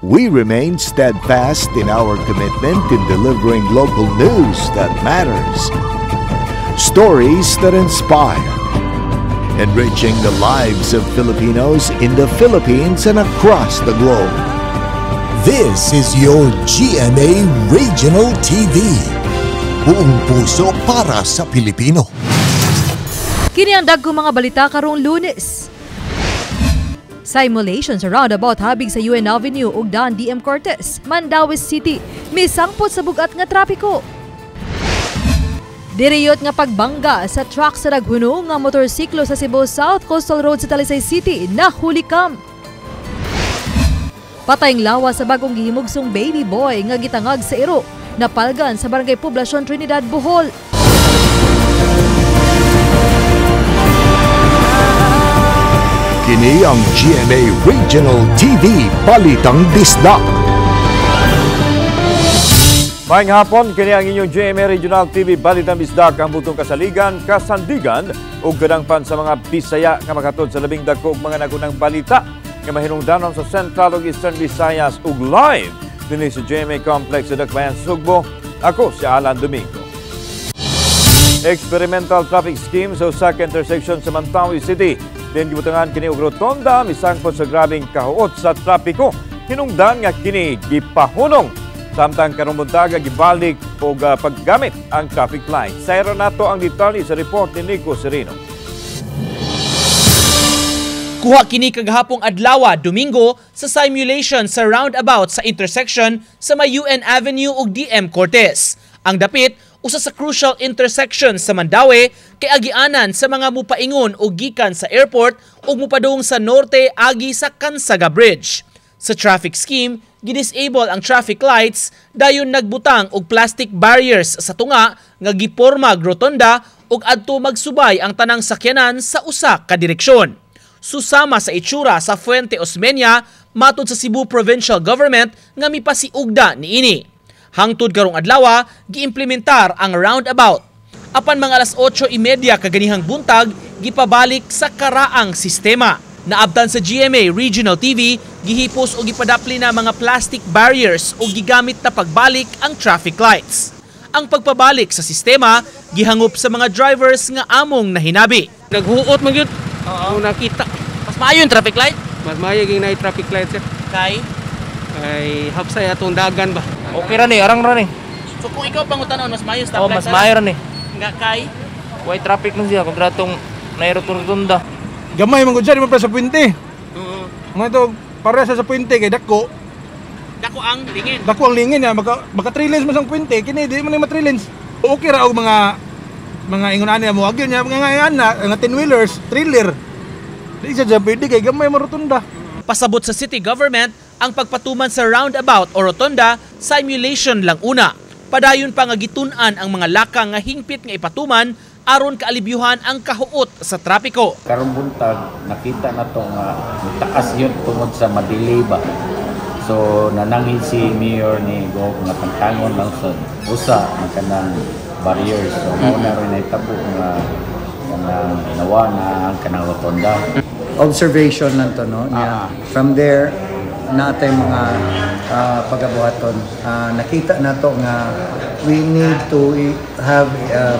We remain steadfast in our commitment in delivering local news that matters, stories that inspire, enriching the lives of Filipinos in the Philippines and across the globe. This is your GMA Regional TV. Buong puso para sa Pilipino. Kini ang dagkong mga balita karong Lunes. Simulation sa roundabout habig sa UN Avenue ug Dan DM Cortez, Mandaue City, misangpot sa bugat nga trapiko. Diriyot nga pagbangga sa truck sa daghuno nga motorsiklo sa Cebu South Coastal Road sa Talisay City nahulikam. Patayng lawas sa bagong gihimugsong baby boy nga gitangag sa iro, napalgan sa Barangay Poblacion Trinidad, Bohol. Kini ang GMA Regional TV Balitang Bisdak. Maayong hapon, kini ang inyong GMA Regional TV Balitang Bisdak, ang butong kasaligan, kasandigan ug kadangpan sa mga Bisaya nga makatod sa labing dako ug mga nagunang balita nga mahinungdanon sa Central ug Eastern Visayas ug live dinhi sa GMA Complex sa Dakbayan, Sugbo. Ako si Alan Domingo. Experimental traffic scheme sa usa ka intersection sa Mandaue City. Din gibutangan kini og rotonda misangpot sa grabing kahuot sa trapiko. Hinungdan nga kini gipahunong samtang karong buntaga gibalik og paggamit ang traffic light. Sayro nato ang detalye sa report ni Nico Serino. Kuha kini kagahapong adlaw, Domingo, sa simulation sa roundabout sa intersection sa may UN Avenue ug DM Cortez. Ang dapit usa sa crucial intersection sa Mandaue kay agianan sa mga mupaingon o gikan sa airport o mupadung sa norte agi sa Kansaga Bridge. Sa traffic scheme, gidisable ang traffic lights dayon nagbutang og plastic barriers sa tunga nga giporma rotonda ug adto magsubay ang tanang sakyanan sa usa ka direksyon. Susama sa itsura sa Fuente Osmeña matud sa Cebu Provincial Government nga mipasiugda niini. Hangtod karong adlaw, giimplementar ang roundabout. Apan mga alas 8:30 kaganihang buntag, gipabalik sa karaang sistema. Naabtan sa GMA Regional TV, gihipos o gipadapli na mga plastic barriers o gigamit na pagbalik ang traffic lights. Ang pagpabalik sa sistema, gihangop sa mga drivers nga among nahinabi. Naghuot man yun. Oo, nakita. Mas maayo yung traffic light? Mas maayo yung traffic light, sir. Kay? Ay, hapsay atong dagan ba? Okay ra ni, arang ra ni. So kung ikaw pangutanon, mas maayo stoplight? Mas maayo ra ni. Nga kay? White traffic lang siya, kontratong nairotunda. Gamay man gud siya, di man pa sa puente. Mga ito, para sa puente kay dako. Dako ang lingin? Dako ang lingin ya, maka 3 lanes man sang puente, kini di man ma 3 lanes. Okay ra og mga ingon ani mo agyon niya, mga nga 10-wheelers, trailer. Di siya pwede kay gamay man rotunda. Pasabot sa city government, ang pagpatuman sa roundabout o rotonda, simulation lang una. Padayon pa nga gitun-an ang mga lakang nga hingpit nga ipatuman aron kaalibyuhan ang kahuot sa trapiko. Karong buntag nakita na to nga taas yun tungod sa madili ba. So nanangin si mayor ni Gov nga tangtangon lang sa usa ang kanang barriers. So mao na rin ay tabo nga kanang nawa na ang kanang rotonda. Observation lang to, no? From there, natay mga pagabuhaton. Nakita na to nga we need to have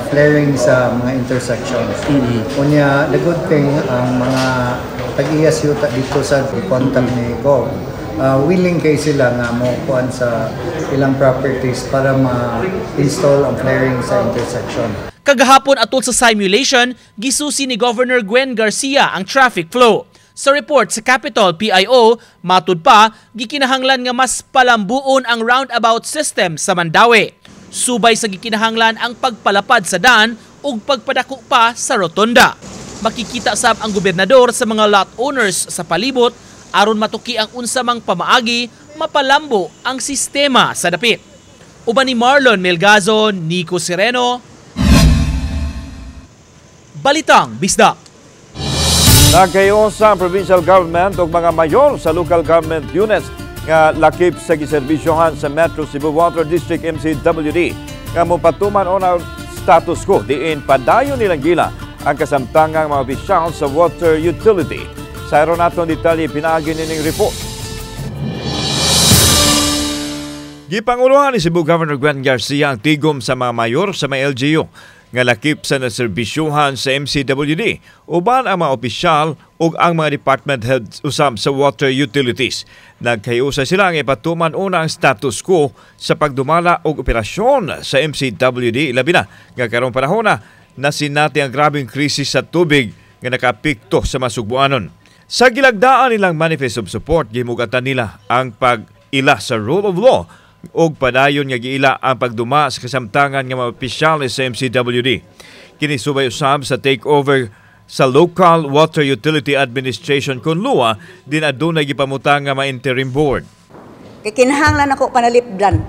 flaring sa mga intersections. Kunya, the good thing, ang mga tag-iyas yuta dito sa contact ni Gov, willing kay sila nga mo kuan sa ilang properties para ma-install ang flaring sa intersection. Kagahapon atol sa simulation, gisusi ni Governor Gwen Garcia ang traffic flow. Sa report sa Capitol PIO, matud pa, gikinahanglan nga mas palambuon ang roundabout system sa Mandaue. Subay sa gikinahanglan ang pagpalapad sa daan ug pagpadako pa sa rotonda. Makikita sab ang gobernador sa mga lot owners sa palibot aron matuki ang unsamang pamaagi, mapalambo ang sistema sa dapit. Uban ni Marlon Melgazo, Nico Sereno, Balitang Bisdak. Nagkayon sa provincial government o mga mayor sa local government units nga lakip sa giserbisyohan sa Metro Cebu Water District MCWD nga mopatuman on ang status quo diin padayon nilang gila ang kasamtangang mga opisyal sa water utility. Sa naton detalye pinaagi nining report. Gipanguluhan ni Cebu Governor Gwen Garcia ang tigom sa mga mayor sa mga LGU nga lakip sa naserbisyuhan sa MCWD uban ang mga opisyal ug ang mga department heads usab sa water utilities. Nagkayusa sila nga ipatuman una ang status quo sa pagdumala og operasyon sa MCWD labi na nga karong panahon na sinati ang grabeng krisis sa tubig nga nakapikto sa masugbuanon. Sa gilagdaan nilang manifest of support, gimugatan nila ang pag-ila sa rule of law og padayon nga giila ang pagduma sa kasamtangan nga mga opisyal sa MCWD. Kini subay usab sa takeover sa Local Water Utility Administration kun LUA din adunay gipamutang nga interim board. Kay kinahanglan ako panalipdan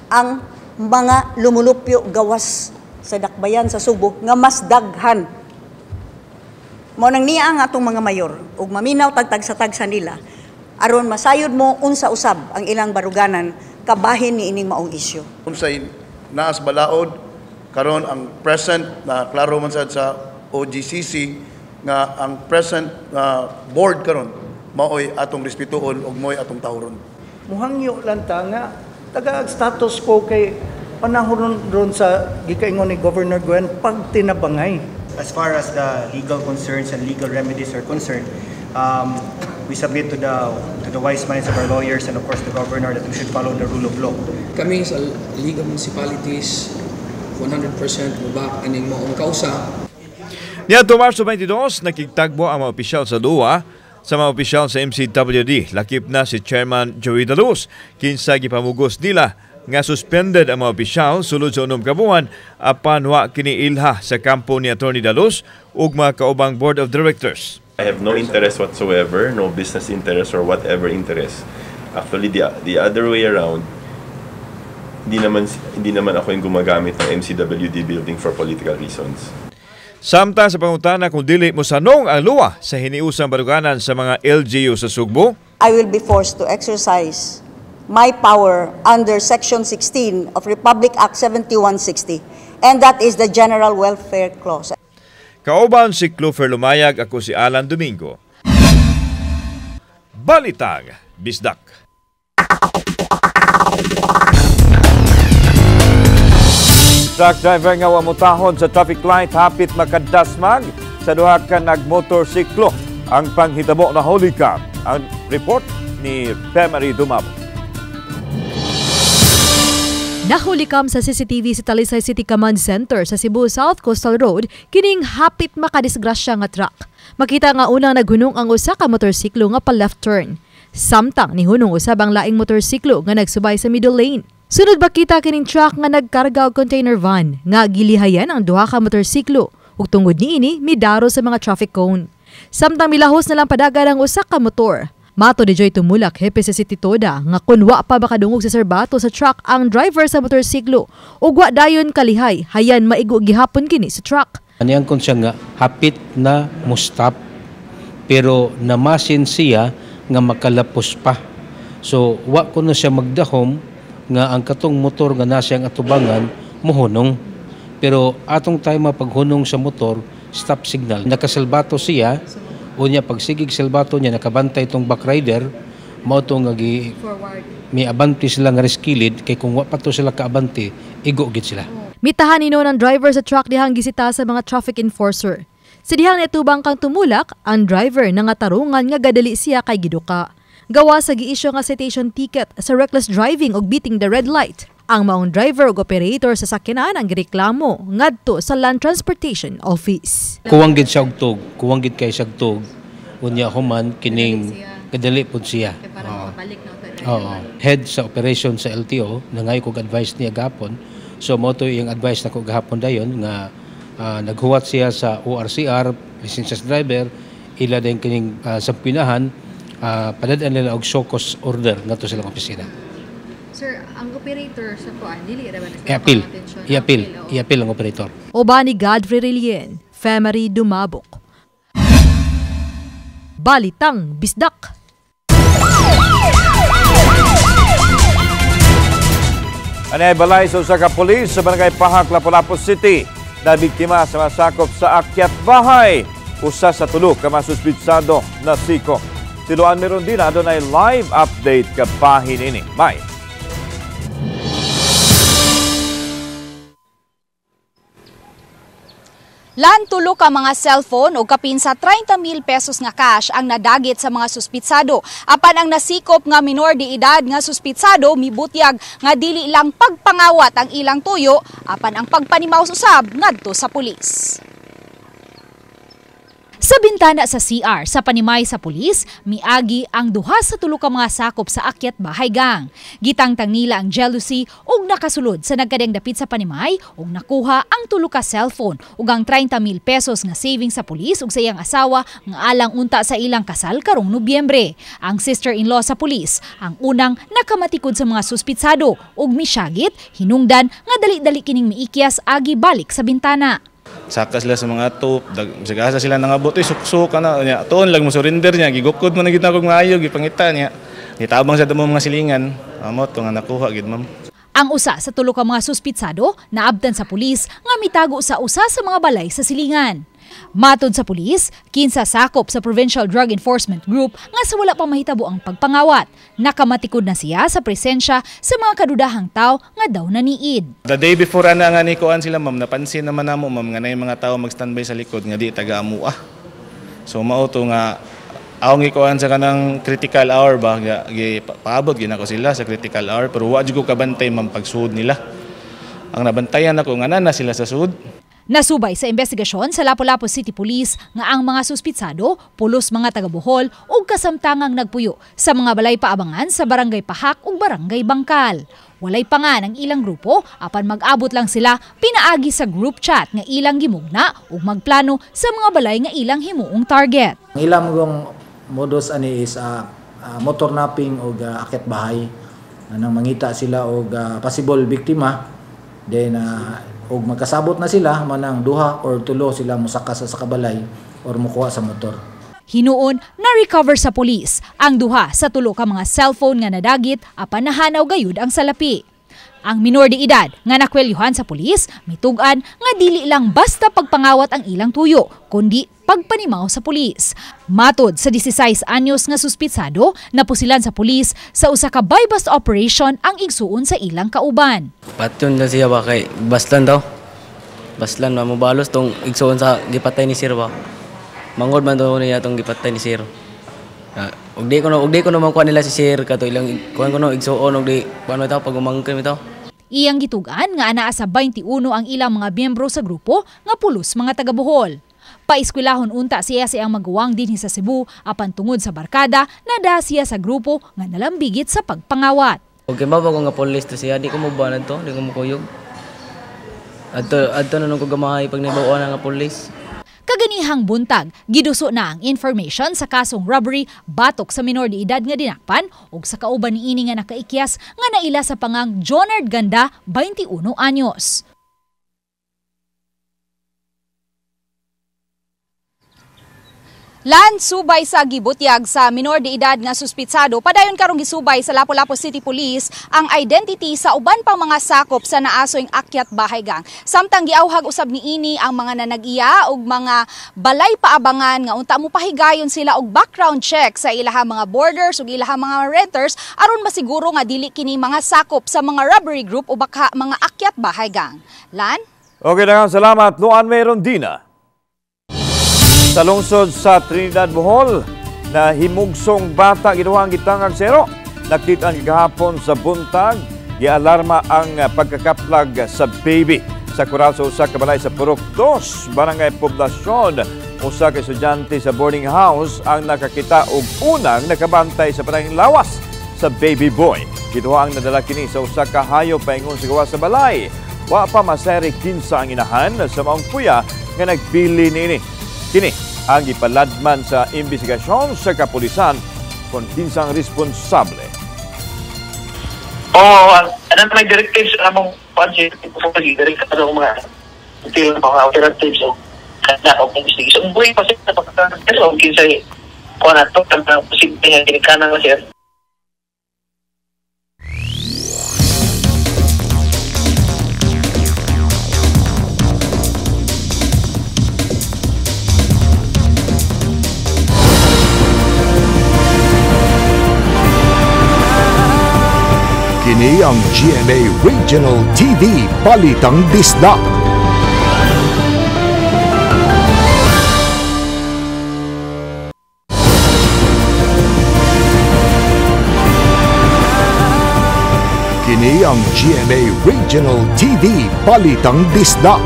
ang mga lumulupyo gawas sa dakbayan sa Subo nga mas daghan. Mao nang niya ang atong mga mayor ug maminaw tagtag sa tagsa nila aron masayod mo unsa usab ang ilang baruganan kabahin ni ining maong isyu. Unsay naas balaod karon ang present na klaro man sad sa OGCC nga ang present board karon maoy atong respetuon ug moy atong tawron. Muhangyo lang ta nga taga status quo kay panahon ron sa gikaingon ni Governor Gwen pagtinabangay. As far as the legal concerns and legal remedies are concerned, we submit to the wise minds of our lawyers and of course the governor that we should follow the rule of law. Kami sa League of Municipalities 100% mabak aning maong kausa. Niadto Marso 22, nakigtagbo ang mga opisyal sa LUA sa mga opisyal sa MCWD. Lakip na si Chairman Joey Daluz. Kinsa gipamugos nila nga suspended ang mga opisyal sulod sa unom ka buwan apan wa kini ilha sa kampo ni Attorney Daluz ug mga kaubang board of directors. I have no interest whatsoever, no business interest or whatever interest. Actually, the other way around, hindi naman ako yung gumagamit ng MCWD building for political reasons. Samtang sa pangutana kung dili mo sanong ang LUA sa hiniusang baruganan sa mga LGU sa Sugbo, I will be forced to exercise my power under Section 16 of Republic Act 7160, and that is the General Welfare Clause. kauban si Clover Lumayag, ako si Alan Domingo. Balitang, Bisdak. Truck driver nga wamutahon sa traffic light hapit makadasmag sa duha ka nagmotorsiklo ang panghitabo na holikap. Ang report ni Pemary Dumabo. Nahulikam sa CCTV sa Talisay City Command Center sa Cebu South Coastal Road kining hapit makadisgrasya nga truck. Makita nga unang naghunong ang usa ka motorsiklo nga pa left turn. Samtang nihunong usab ang laing motorsiklo nga nagsubay sa middle lane. Sunod bakita kining truck nga nagkarga og container van nga gilihayan ang duha ka motorsiklo ug tungod niini midaro sa mga traffic cone. Samtang milahos na lang padagan ang usa ka motor. Mato di Joy Tumulak, hepe sa City Toda, nga kunwa pa makadungog sa serbato sa truck ang driver sa motorsiklo ug wa dayon kalihay, hayan maigo gihapon kini sa truck. Aniyang kon siya nga hapit na mustap pero namasin siya nga makalapos pa. So wa ko na siya magdahom nga ang katong motor nga nasa ang atubangan mohunong. Pero atong tayo mapaghunong sa motor, stop signal. Nakasalbato siya. Unya pagsigig silbato niya nakabantay itong backrider mao to nga may abanti sila nga reskilid kay kung wa pa to sila kaabante igo gid sila. Mitahan nino ng driver sa truck dihang gisita sa mga traffic enforcer. Sa dihang netubang kang tumulak, ang driver nangatarungan nga gadali siya kay giduka. Gawa sa giisyu nga citation ticket sa reckless driving og beating the red light. Ang maong driver ug operator sa sakyanan ang gireklamo ngadto sa Land Transportation Office. Kuwang gid siya og tug, kuwang gid kay siya tug. Unya human kining kadali pud siya. Head sa operation sa LTO nangay kog advice niya gapon. So mo to yung advice na ko gahapon dayon nga naghuwat siya sa ORCR, licensed driver, ila din kining sampinahan padadaan nila og show cause order ngadto silang opisina. Sir, ang operator sa kuan dili ra ba i-appeal ang operator. Obani Godfrey Relien, Pemary Dumabok. Balitang, Bisdak. Anay balay sa usa ka pulis sa barangay Pahak, Lapu-Lapu City na biktima sa masakop sa akyat bahay. Usa sa tulo ka masuspitsado na siko. Tiluan meron din doon ay live update kapahin ini. May. Lan tulo ka mga cellphone o kapin sa 30,000 pesos nga cash ang nadagit sa mga suspitsado. Apan ang nasikop nga minor de edad nga suspitsado mibutyag nga dili lang pagpangawat ang ilang tuyo, apan ang pagpanimaw usab ngadto sa pulis. Sa bintana sa CR sa panimay sa pulis, miagi ang duha sa tulo ka mga sakop sa akyat bahay gang. Gitangtang nila ang jealousy ug nakasulod sa nagkadeng dapit sa panimay ug nakuha ang tulo ka cellphone ug ang 30,000 pesos nga savings sa pulis ug sa iyang asawa nga alang unta sa ilang kasal karong Nobyembre. Ang sister-in-law sa pulis ang unang nakamatikod sa mga suspitsado ug misyagit hinungdan nga dali-dali kining miikyas agi balik sa bintana. Saka sila sa mga top, sagasa sila nangabot, suksok na niya. Tuon lang mo surrender niya, gigukod mo na gid ako maayo, gipangita niya. Nitabang sa damo mga silingan, amo to nga nakuha gid ma'am. Ang usa sa tulo ka mga suspitsado naabtan sa pulis nga mitago sa usa sa mga balay sa silingan. Matod sa pulis, kinsa sakop sa Provincial Drug Enforcement Group nga sa wala pang mahitabo ang pagpangawat. Nakamatikod na siya sa presensya sa mga kadudahang tao nga daw naniid. The day before ana nga ni kuan sila ma'am, napansin naman namo ma'am nga nay mga tao mag-standby sa likod nga di taga amua. So mao to nga aong gikuan sa kanang critical hour ba paabot ginako sila sa critical hour pero wa jud ko kabantay ma'am pagsuod nila. Ang nabantayan ako nga na sila sa suod. Nasubay sa investigasyon sa Lapu-Lapu City Police nga ang mga suspitsado, pulos mga taga-Bohol ug kasamtangang nagpuyo sa mga balay paabangan sa Barangay Pahak ug Barangay Bangkal. Walay pa nga ng ilang grupo apan mag-abot lang sila pinaagi sa group chat nga ilang gimugna ug magplano sa mga balay nga ilang himuong target. Ang ilang modus ani is motor napping ug akyat bahay. Nang mangita sila og possible biktima then ug magkasabot na sila manang duha or tulo sila mosaka sa kabalay or mukuha sa motor. Hinuon na-recover sa pulis ang duha sa tulo ka mga cellphone nga nadagit apan nahanaw gayud ang salapi. Ang minor de edad nga nakwelyuhan sa pulis mitug-an nga dili lang basta pagpangawat ang ilang tuyo kundi pagpanimaw sa pulis. Matod sa 16 anyos nga suspitsado, napusilan sa pulis sa usa ka buy-bust operation ang igsuon sa ilang kauban. Patyon na siya ba kay Baslan daw? Baslan mamubalos tong igsuon sa gipatay ni Sir ba? Mangod man daw niya tong gipatay ni Sir. Ug di ko no man kuha nila si Sir kato ilang kuan ko no igsuon ug di paano taw pag umangkay mi taw. Iyang gitugan nga anaa sa 21 ang ilang mga miyembro sa grupo nga pulos mga taga-Bohol. Paeskwelahon unta siya ang maguwang dinhi sa Cebu apan tungod sa barkada nada siya sa grupo nga nalambigit sa pagpangawat. Okay ba ko nga police to siya di ko mo banad to, di ko mo kuyog. Adto na nung ko gamahay pag nabawaan nga police. Kaganihang buntag, giduso na ang information sa kasong robbery batok sa minor de edad nga dinakpan ug sa kauban niini nga nakaikyas nga naila sa pangang Jonard Ganda, 21 anyos. Lan subay sa gibutyag sa minor de edad nga suspitsado, padayon karong gisubay sa Lapu-Lapu City Police ang identity sa uban pang mga sakop sa naasoyng akyat bahay gang. Samtang giawhag usab niini ang mga nanag-iya ug mga balay paabangan nga unta mo pahigayon sila og background check sa ilahang mga boarders ug ilahang mga renters aron masiguro nga dili kini mga sakop sa mga robbery group o baka mga akyat bahay gang. Lan? Okay na nga, salamat. Luan Mayron Dina. Sa lungsod sa Trinidad, Bohol, na himugsong bata ginuhang gitangag zero. Nakita ang gahapon sa buntag, gialarma ang pagkakaplag sa baby. Sa kural sa usa ka balay sa Purok 2, Barangay Poblasyon, usa ka estudyante sa boarding house ang nakakita og unang nakabantay sa panahing lawas sa baby boy. Ginuhang nadala kini sa usa ka hayop paingon sa gawas sa balay. Wa pa masere kinsa ang inahan sa maong puya nga nagpili niini. Kini ang ipaladman sa investigasyon sa kapulisan kung kinsang responsable. Ano may directives among budget sa directives ng mga operatives o kada o investigation. Buhay pa siya pagkakaso kinsay kung ato ang posible nga kinikanan na siya. Kini ang GMA Regional TV Balitang Bisdak. Kini ang GMA Regional TV Balitang Bisdak.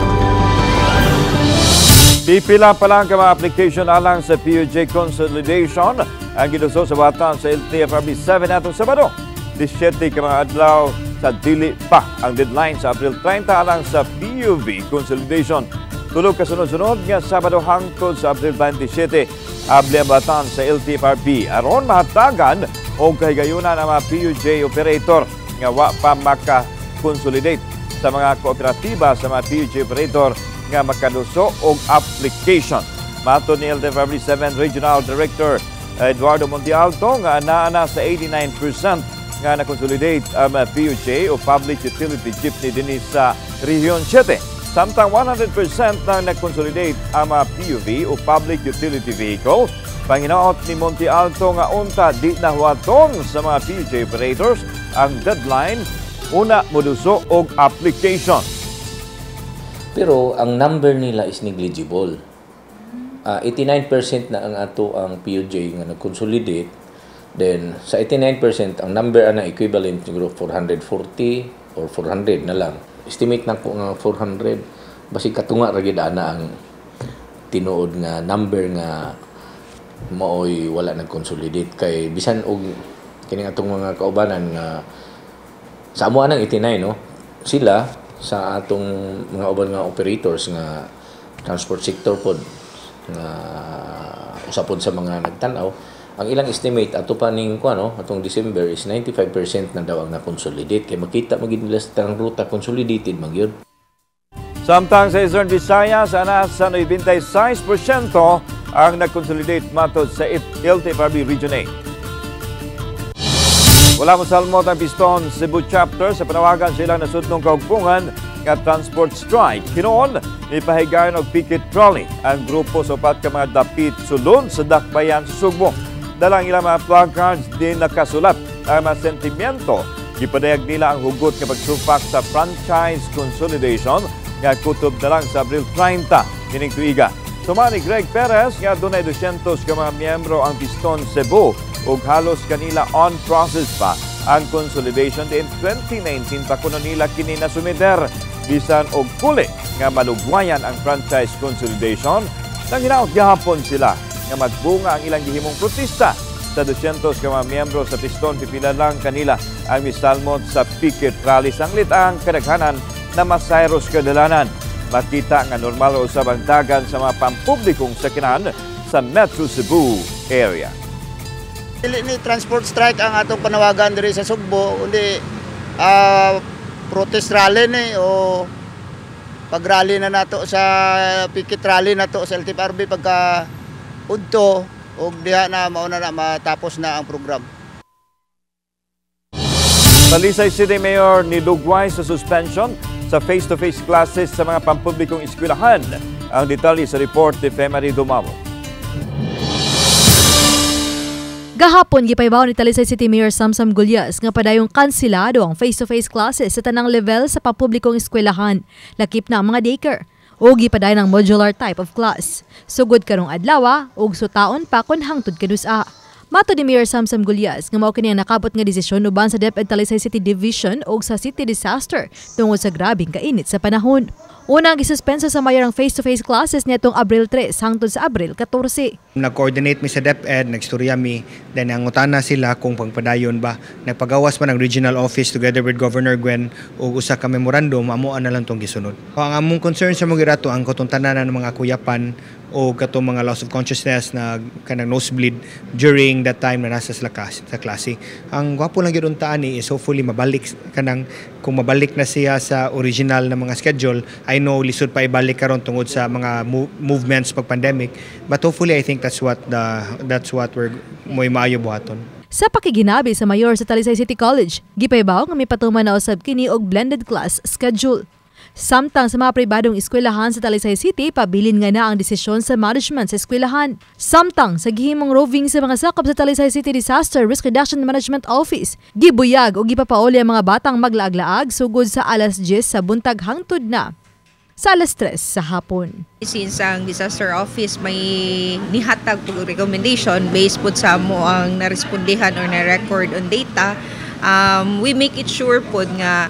Pipila pa lang ka mga application alang sa PUJ Consolidation ang ginuso sa batan sa LTFRB 7 atong Sabado. 17 ka mga adlaw sa dili pa ang deadline sa April 30 alang sa PUV Consolidation. Tulog kasunod-sunod nga Sabado hangtod sa April 27 abli ang batan sa LTFRB aron mahatagan o kahigayunan ang mga PUJ operator nga wa pa maka-consolidate sa mga kooperatiba sa mga PUJ operator nga makaduso og application. Mato ni LTFRB 7 Regional Director Eduardo Montialto nga naana sa 89% nga na-consolidate ang PUJ o Public Utility Jeepney dinhi sa Region 7. Samtang 100% na na-consolidate ang PUV o Public Utility Vehicle. Panginaot ni Montialto nga unta di nahuaton sa mga PUJ operators ang deadline una moduso og application. Pero ang number nila is negligible. 89% na ang ato ang PUJ nga nag-consolidate. Then, sa 89%, ang number na equivalent siguro 440 or 400 na lang. Estimate na ko nga 400. Basi katunga ragid ana ang tinuod nga number nga maoy wala nag-consolidate. Kay bisan og kining atong mga kaubanan nga sa amo anang 89, no? Sila sa atong mga uban nga operators nga transport sector pod nga usapod sa mga nagtan-aw. Ang ilang estimate ato pa ning atong December is 95% na daw ang na-consolidate. Kaya makita magid nila sa tanang ruta consolidated magyud. Samtang sa Eastern Visayas, ana sa 96% ang nag-consolidate matod sa LTFRB Region 8. Wala mo salmot ang Piston Cebu Chapter sa panawagan sa ilang nasudnong kaugpungan nga transport strike. Hinoon, ipahigayon og picket trolley ang grupo sa upat ka mga dapit sulod sa dakbayan sa Sugbo. Dalang ilang mga placards din nakasulat ang mga sentimiento. Gipadayag nila ang hugot nga pagsupak sa franchise consolidation nga kutob na lang sa Abril 30 kining tuiga. Sumani Greg Perez nga dunay 200 ka mga miyembro ang Piston Cebu ug halos kanila on process pa ang consolidation din 2019 pa kuno nila kini nasumider bisan og kuli nga malugwayan ang franchise consolidation. Nang hinaot gihapon sila nga magbunga ang ilang gihimong protesta. Sa 200 ka mga miyembro sa Piston, pipila lang kanila ang misalmot sa picket rally. Sanglit ang kadaghanan na masayros kadalanan. Makita nga normal usab ang dagan sa mga pampublikong sakyanan sa Metro Cebu area. Dili ni transport strike ang atong panawagan diri sa Sugbo, kundi protest rally ni o pag-rally na nato sa picket rally nato sa LTFRB pagka udto og diha na mauna na matapos na ang program. Talisay City Mayor nilugway sa suspension sa face-to-face classes sa mga pampublikong eskwelahan. Ang detalye sa report ni Femari Dumamo. Gahapon gipaybaw ni Talisay City Mayor Samsam Gulyas nga padayong kansilado ang face-to-face classes sa tanang level sa pampublikong eskwelahan. Lakip na ang mga daycare o gipaday ng modular type of class. Sugod karong adlaw ug sutaon pa kun hangtod kadusa. Mato ni Mayor Samsam Gulyas nga mao kini ang nakabot nga desisyon uban sa DepEd Talisay City Division ug sa City Disaster tungod sa grabing kainit sa panahon. Unang gisuspenso sa mayor ang face-to-face classes nitong Abril 3 hangtod sa Abril 14. Nag-coordinate mi sa DepEd, nagstorya mi, then nangutana sila kung pagpadayon ba. Nagpagawas pa ng regional office together with Governor Gwen o usa ka memorandum, amuan na lang itong gisunod. Ang among concern sa mga girato, ang katuntanan ng mga kuyapan o katong mga loss of consciousness na kanang nosebleed during that time na nasa sa klase. Ang gwapo lang yun taani is hopefully mabalik kanang kung mabalik na siya sa original na mga schedule. I know lisod pa ibalik karon tungod sa mga movements pag pandemic, but hopefully I think that's what we're moy maayo buhaton. Sa pakiginabi sa mayor sa Talisay City College, gipaybaw nga may patuman na usab kini og blended class schedule. Samtang sa mga pribadong eskwelahan sa Talisay City, pabilin nga na ang desisyon sa management sa eskwelahan. Samtang sa gihimong roving sa mga sakop sa Talisay City Disaster Risk Reduction Management Office, gibuyag o gipapauli ang mga batang maglaag-laag sugod sa alas 10 sa buntag hangtod na sa alas 3 sa hapon. Since ang disaster office may nihatag po recommendation based po sa mo ang narespondihan or na-record on data, we make it sure po nga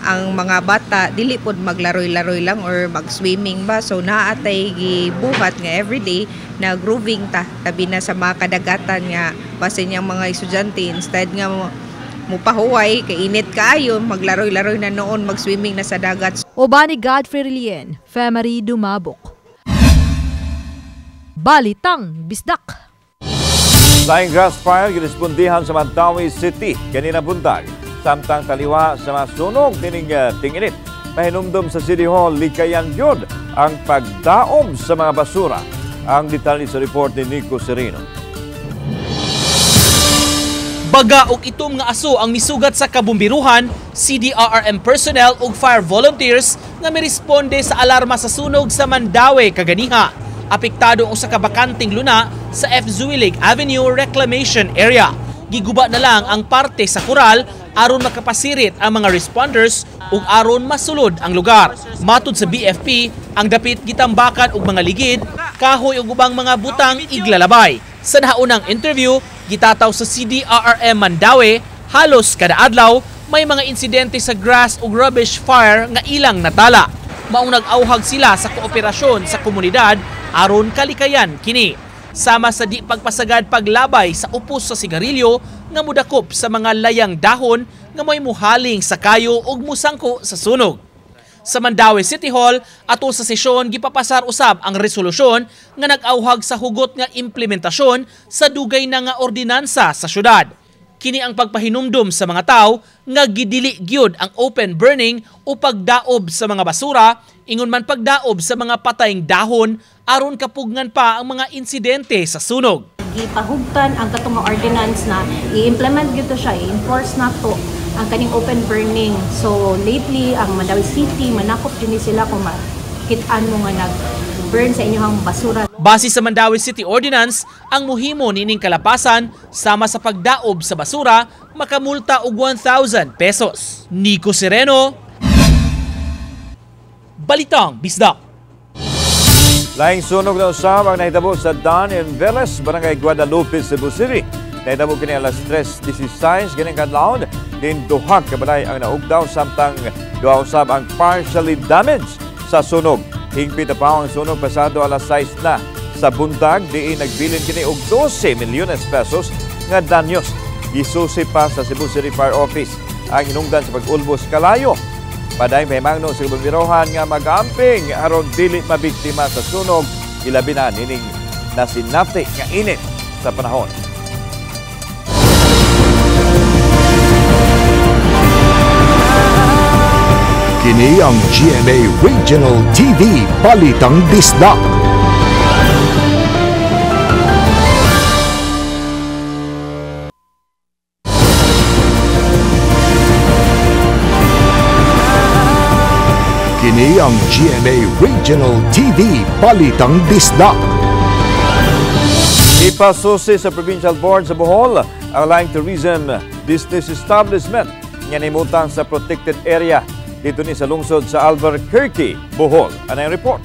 ang mga bata dili po maglaroy-laroy lang or mag-swimming ba. So naatay gibuhat nga everyday na grooving tabi na sa mga kadagatan nga basin yang mga estudyante instead nga mupahuway, kainit kaayo, maglaroy-laroy na noon, mag-swimming na sa dagat. Obani Godfrey Relien, Femery Dumabok. Balitang, Bisdak. Laing grass fire girespondihan sa Mandawi City kanina buntag. Samtang taliwa sa masunog dining tinginit. Pahinumdum sa City Hall likayan gyud ang pagdaob sa mga basura. Ang detalye sa report ni Nico Sereno. Baga og itom nga aso ang misugat sa kabumbiruhan, CDRRM personnel ug fire volunteers nga miresponde sa alarma sa sunog sa Mandawi kaganiha. Apektado ang usa ka bakanting luna sa F. Zuilig Avenue Reclamation Area. Giguba na lang ang parte sa kural aron makapasirit ang mga responders ug aron masulod ang lugar. Matud sa BFP, ang dapit gitambakan og mga ligid, kahoy ug ubang mga butang iglalabay. Sa nahaunang interview, gitataw sa CDRRM Mandawi, halos kada adlaw may mga insidente sa grass ug rubbish fire nga ilang natala. Maong nag-auhag sila sa kooperasyon sa komunidad aron kalikayan kini. Sama sa di pagpasagad paglabay sa upos sa sigarilyo nga mudakop sa mga layang dahon nga may muhaling sa kayo ug musangko sa sunog. Sa Mandawi City Hall, ato sa sesyon gipapasar usab ang resolusyon nga nag-auhag sa hugot nga implementasyon sa dugay na nga ordinansa sa syudad. Kini ang pagpahinumdum sa mga tao nga gidili gyud ang open burning o pagdaob sa mga basura, ingon man pagdaob sa mga patayng dahon aron kapugngan pa ang mga insidente sa sunog. Gipahugtan ang katong ordinance na i-implement gyud siya, i-enforce na to ang kaning open burning. So lately ang Mandawi City manakop din sila kung makitaan mo nga nag-burn sa inyong basura. Base sa Mandawi City Ordinance, ang muhimo nining kalapasan sama sa pagdaob sa basura makamulta og 1,000 pesos. Nico Sereno, Balitang, Bisdak. Laing sunog na usab ang nahitabo sa Dan and Veles, Barangay Guadalupe, Cebu City. Nahitabo kini alas 3:16 ganing kadlawon, din duha ka balay ang naugdaw samtang duha usab ang partially damaged sa sunog. Hingpit pa ang sunog pasado alas 6 na sa buntag, diin nagbilin kini og 12 milyones pesos nga danyos. Gisusi pa sa Cebu City Fire Office ang hinungdan sa pag-ulbos kalayo. Paday may mangno sa bumirohan nga mag-amping aron dili mabiktima sa sunog, ilabi na nining nasinapti nga init sa panahon. Kini ang GMA Regional TV Balitang Bisdak. Kini ang GMA Regional TV Balitang Bisdak. Ipasusi sa Provincial Board sa Bohol ang laing tourism business establishment nga nimutang sa protected area dito ni sa lungsod sa Albuquerque, Bohol. Ano yung report?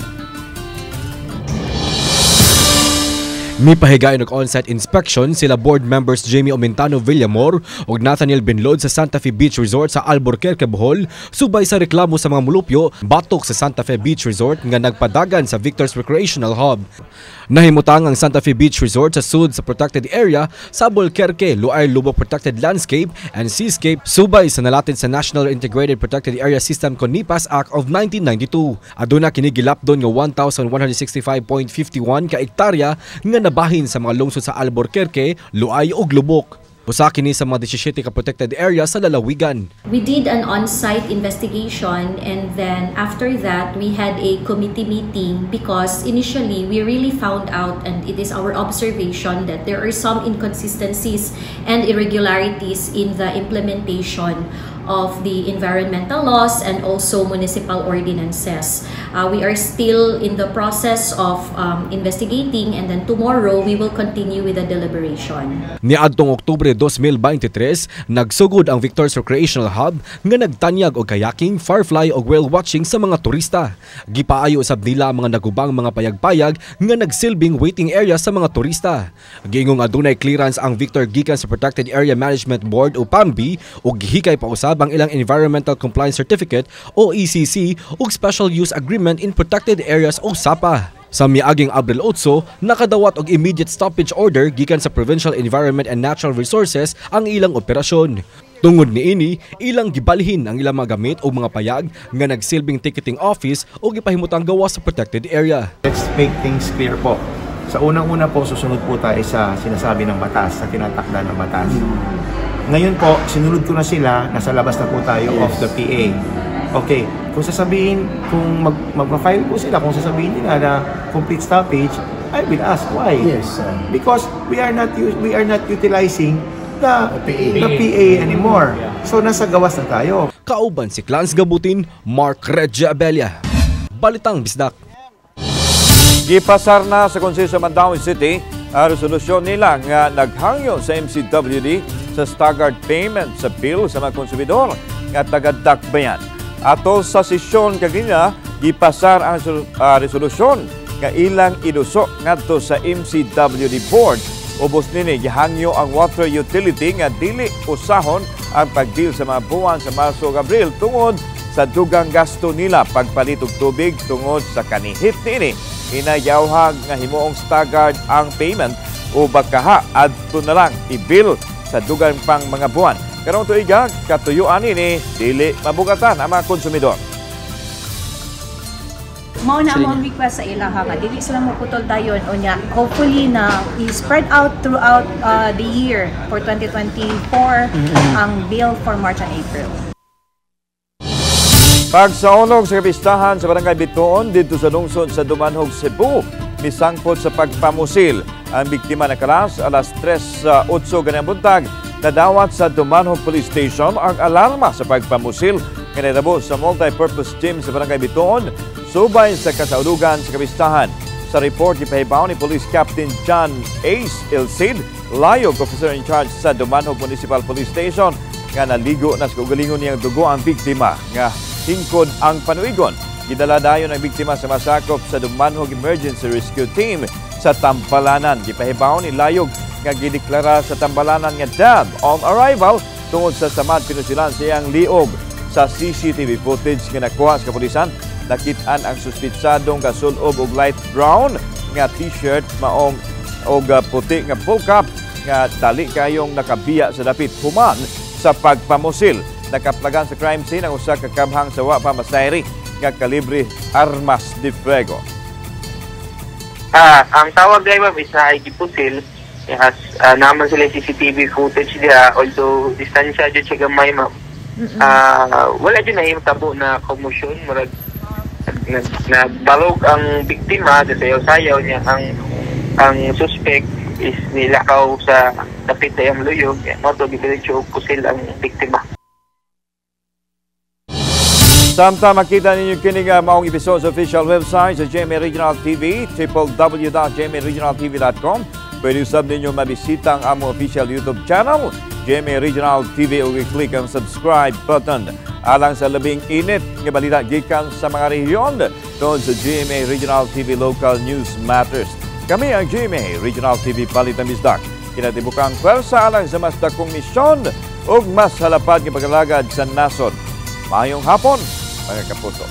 Mipahigayon og on-site inspection sila board members Jamie Omentano Villamor ug Nathaniel Binlod sa Santa Fe Beach Resort sa Albuquerque, Bohol, subay sa reklamo sa mga mulupyo batok sa Santa Fe Beach Resort nga nagpadagan sa Victor's Recreational Hub. Nahimutang ang Santa Fe Beach Resort sa sud sa protected area sa Albuquerque, luay lubok protected landscape and seascape subay sa nalatid sa National Integrated Protected Area System CONIPAS Act of 1992. Aduna kini gilapdon nga 1,165.51 ka hektarya nga nabahin sa mga lungsod sa Albuquerque, luay ug lubok. Usa kini sa mga 17 ka protected area sa lalawigan. We did an on-site investigation, and then after that we had a committee meeting because initially we really found out, and it is our observation, that there are some inconsistencies and irregularities in the implementation of the environmental laws and also municipal ordinances. We are still in the process of investigating, and then tomorrow we will continue with the deliberation. Niadtong Oktubre 2023, nagsugod ang Victor's Recreational Hub nga nagtanyag og kayaking, firefly og whale watching sa mga turista. Gipaayo usab nila ang mga nagubang mga payag-payag nga nagsilbing waiting area sa mga turista. Giingong adunay clearance ang Victor gikan sa Protected Area Management Board o PAMB ug gihikay pa usab ang ilang Environmental Compliance Certificate o ECC ug Special Use Agreement in Protected Areas o SAPA. Sa miaging Abril 8, nakadawat og immediate stoppage order gikan sa Provincial Environment and Natural Resources ang ilang operasyon. Tungod niini, ilang gibalhin ang ilang mga gamit o mga payag nga nagsilbing ticketing office o gipahimutang gawa sa protected area. Let's make things clear po. Sa unang-una po, susunod po tayo sa sinasabi ng batas, sa tinatakda ng batas. Ngayon po, sinunod ko na sila, nasa labas na po tayo of the PA. Okay, kung sasabihin, kung mag-file po sila, kung sasabihin nila na complete stoppage, I will ask why. Yes, because we are not utilizing the PA anymore. So nasa gawas na tayo. Kauban si Clans Gabutin, Mark Regia Abella. Balitang Bisdak. Gipasar na sa Konseso Mandaue City ang resolusyon nila nga naghangyo sa MCWD sa staggered payment sa bill sa mga konsumidor nga taga-dakbayan. Atol sa sesyon kagina, gipasar ang resolusyon nga ilang iduso ngadto sa MCWD Board. Ubos nini gihangyo ang water utility nga dili usahon ang pagbil sa mga buwan sa Marso ug Abril tungod sa dugang gasto nila pagpalit og tubig tungod sa kanihit nini. Hinayawhag nga himuong staggered ang payment o bakaha adto na lang ibil sa dugang pang mga buwan. Karong tuiga, katuyuan ini dili mabugatan ang mga konsumidor. Mao na among request sa ilaha nga dili sila maputol dayon o nya hopefully na i-spread out throughout the year for 2024 ang bill for March and April. Pagsaunog sa kapistahan sa Barangay Bitoon dito sa lungsod sa Dumanhog, Cebu, misangpot sa pagpamusil. Ang biktima na kalas alas 3:08 ganang buntag, nadawat sa Dumanhog Police Station ang alarma sa pagpamusil kinahitabo sa multi-purpose gym sa Barangay Bitoon, subay sa kasaudugan sa kapistahan. Sa report, ipahibaw ni Police Captain John Ace Ilcid, layog officer in charge sa Dumanhog Municipal Police Station, nga naligo na sa kaugalingon niyang dugo ang biktima nga hingkod ang panuigon. Gidala dayon ang biktima sa masakop sa Dumanhog Emergency Rescue Team sa Tampalanan. Gipahibaw ni layog nga gideklara sa Tampalanan nga dead on arrival tungod sa samad pinusilan siyang liog. Sa CCTV footage nga nakuha sa kapulisan, nakit-an ang suspitsadong kasulob og light brown nga t-shirt maong og puti nga full cap nga dali kayong nakabiya sa dapit human sa pagpamusil. Nakaplagan sa crime scene ang usa ka kabhang sa wa pa masayri nga kalibre armas de fuego. Ang tawag ay ma'am is na igipusil. Yes, naman sila CCTV footage dia, although distansya dyan siya gamay ma'am. Wala dyan na yung tabo na komosyon. Nagbalog ang biktima, sayaw-sayaw niya. Ang suspect is nilakaw sa tapit na yung luyog. Moto, bibiritso pusil ang biktima. Samtang makita ninyo kining maong episode sa official website sa GMA Regional TV, www.gmaregionaltv.com. Pwede usab ninyo mabisita ang among official YouTube channel, GMA Regional TV, o i-click ang subscribe button. Alang sa labing init nga balita gikan sa mga rehiyon tungod sa GMA Regional TV Local News Matters. Kami ang GMA Regional TV Balitang Bisdak. Kinatibukang pwersa alang sa mas dakong misyon o mas halapad ng paglalagad sa nasod. Mayong hapon, mga kapuso.